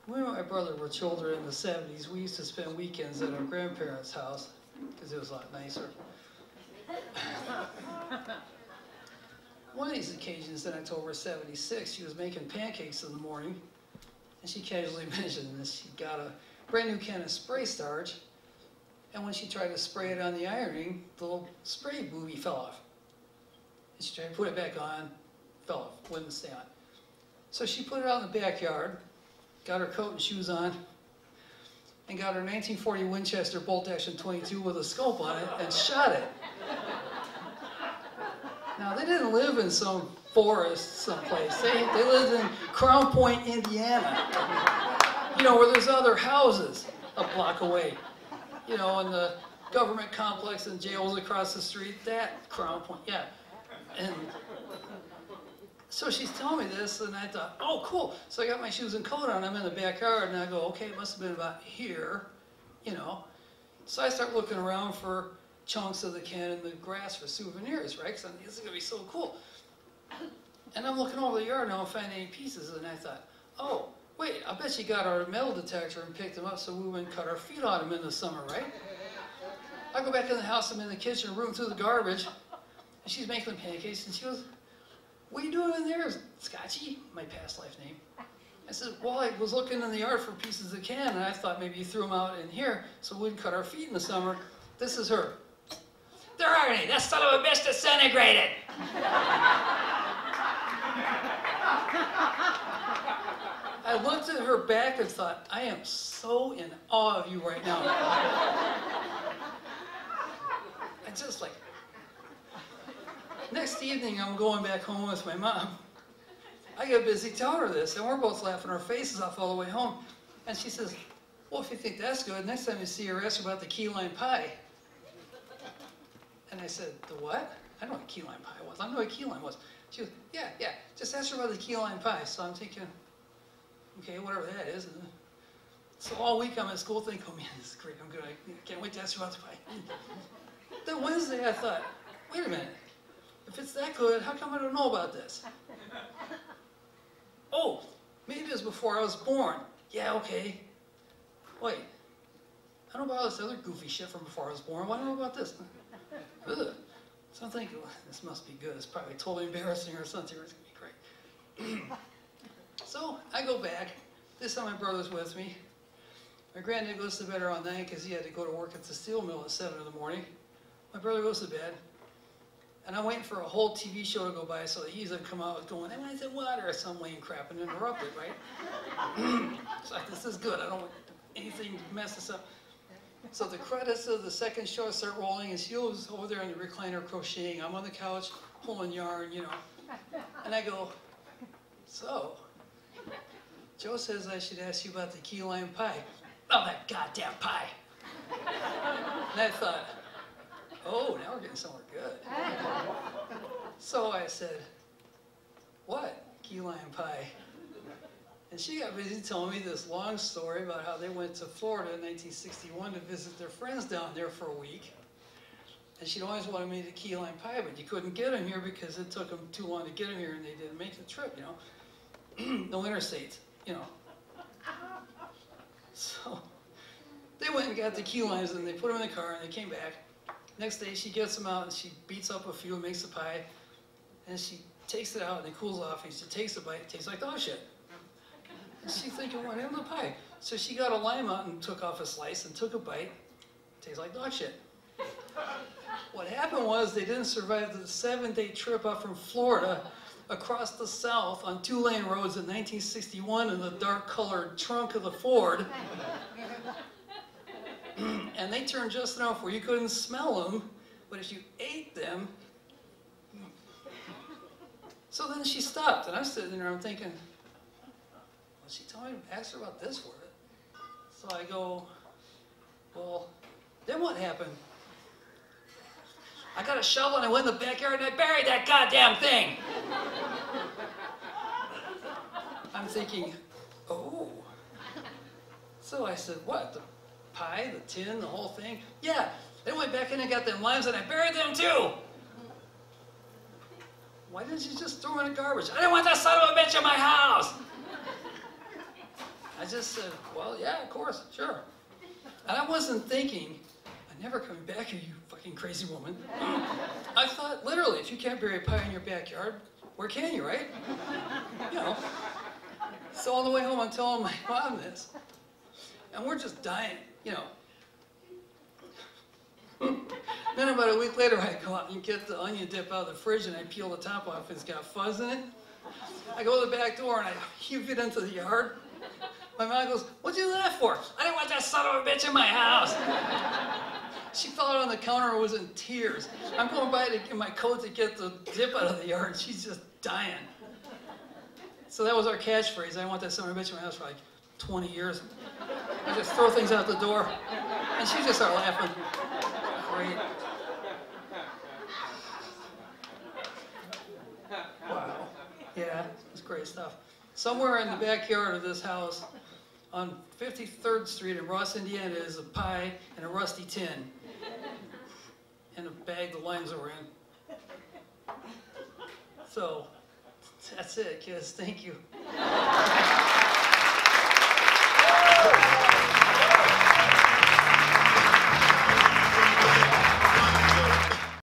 When my brother were children in the 70s, we used to spend weekends at our grandparents' house because it was a lot nicer. One of these occasions in October '76, she was making pancakes in the morning, and she casually mentioned this. She got a brand new can of spray starch, and when she tried to spray it on the ironing, the little spray booby fell off. And she tried to put it back on, fell off, wouldn't stay on. So she put it out in the backyard, got her coat and shoes on, and got her 1940 Winchester bolt-action .22 with a scope on it and shot it. Now, they didn't live in some forest someplace. They lived in Crown Point, Indiana, you know, where there's other houses a block away. You know, and the government complex and jails across the street, that Crown Point, yeah. And so she's telling me this, and I thought, oh, cool. So I got my shoes and coat on, I'm in the backyard, and I go, okay, it must have been about here, you know. So I start looking around for chunks of the can in the grass for souvenirs, right? Because this is going to be so cool. And I'm looking over the yard, and I don't find any pieces, and I thought, oh, wait, I bet she got our metal detector and picked them up so we wouldn't cut our feet on them in the summer, right? I go back in the house, I'm in the kitchen, rooting through the garbage, and she's making the pancakes, and she goes, what are you doing in there, Scotchy? My past life name. I said, well, I was looking in the yard for pieces of can, and I thought maybe you threw them out in here so we wouldn't cut our feet in the summer. This is her. There aren't any. That son of a bitch disintegrated. I looked at her back and thought, I am so in awe of you right now. I just like, next evening I'm going back home with my mom. I get busy telling her this, and we're both laughing our faces off all the way home. And she says, well, if you think that's good, next time you see her, ask her about the key lime pie. And I said, the what? I don't know what key lime pie was. I don't know what key lime was. She goes, yeah, just ask her about the key lime pie. So I'm thinking, okay, whatever that is. And so all week I'm at school thinking, oh man, this is great. I'm good. I can't wait to ask her about the pie. Then Wednesday I thought, wait a minute. If it's that good, how come I don't know about this? Oh, maybe it was before I was born. Yeah, okay. Wait, I know about all this other goofy shit from before I was born. Why do I know about this? Ugh. So I'm thinking, well, this must be good. It's probably totally embarrassing or something. It's going to be great. So I go back. This time my brother's with me. My granddad goes to bed around 9 because he had to go to work at the steel mill at 7 in the morning. My brother goes to bed. And I'm waiting for a whole TV show to go by so that he doesn't come out going, I want some water or some lame crap and interrupt it, right? So this is good. I don't want anything to mess this up. So the credits of the second show start rolling, and she was over there in the recliner crocheting. I'm on the couch pulling yarn, you know. And I go, so, Joe says I should ask you about the key lime pie. Oh, that goddamn pie. And I thought, oh, now we're getting somewhere good. So I said, what? Key lime pie. And she got busy telling me this long story about how they went to Florida in 1961 to visit their friends down there for a week. And she'd always wanted me to key lime pie, but you couldn't get them here because it took them too long to get them here and they didn't make the trip, you know. No interstates, you know. So they went and got the key limes and they put them in the car and they came back. Next day she gets them out and she beats up a few and makes a pie. And she takes it out and it cools off and she takes a bite. It tastes like dog shit. And she's thinking, what happened to the pie? So she got a lime out and took off a slice and took a bite. Tastes like dog shit. What happened was they didn't survive the 7-day trip up from Florida across the South on 2-lane roads in 1961 in the dark-colored trunk of the Ford. And they turned just enough where you couldn't smell them, but if you ate them... So then she stopped, and I'm sitting there, I'm thinking, well, she told me to ask her about this for it. So I go, well, then what happened? I got a shovel and I went in the backyard and I buried that goddamn thing. I'm thinking, oh. So I said, what, the pie, the tin, the whole thing? Yeah, they went back in and got them limes and I buried them too. Why didn't you just throw them in the garbage? I didn't want that son of a bitch in my house. I I just said, well, yeah, of course, sure. And I wasn't thinking, I'm never coming back here, you fucking crazy woman. I thought, literally, if you can't bury a pie in your backyard, where can you, right? You know. So on the way home, I'm telling my mom this. And we're just dying, you know. Then about a week later, I go out and get the onion dip out of the fridge and I peel the top off. It's got fuzz in it. I go to the back door and I heave it into the yard. My mom goes, "What'd you do that for?" "I didn't want that son of a bitch in my house." She fell out on the counter and was in tears. I'm going by to get my coat to get the dip out of the yard and she's just dying. So that was our catchphrase. I didn't want that son of a bitch in my house for like 20 years. I just throw things out the door. And she just started laughing. Great. Wow. Yeah, it's great stuff. Somewhere in the backyard of this house on 53rd Street in Ross, Indiana is a pie and a rusty tin and a bag the limes were in. So that's it, kids. Thank you.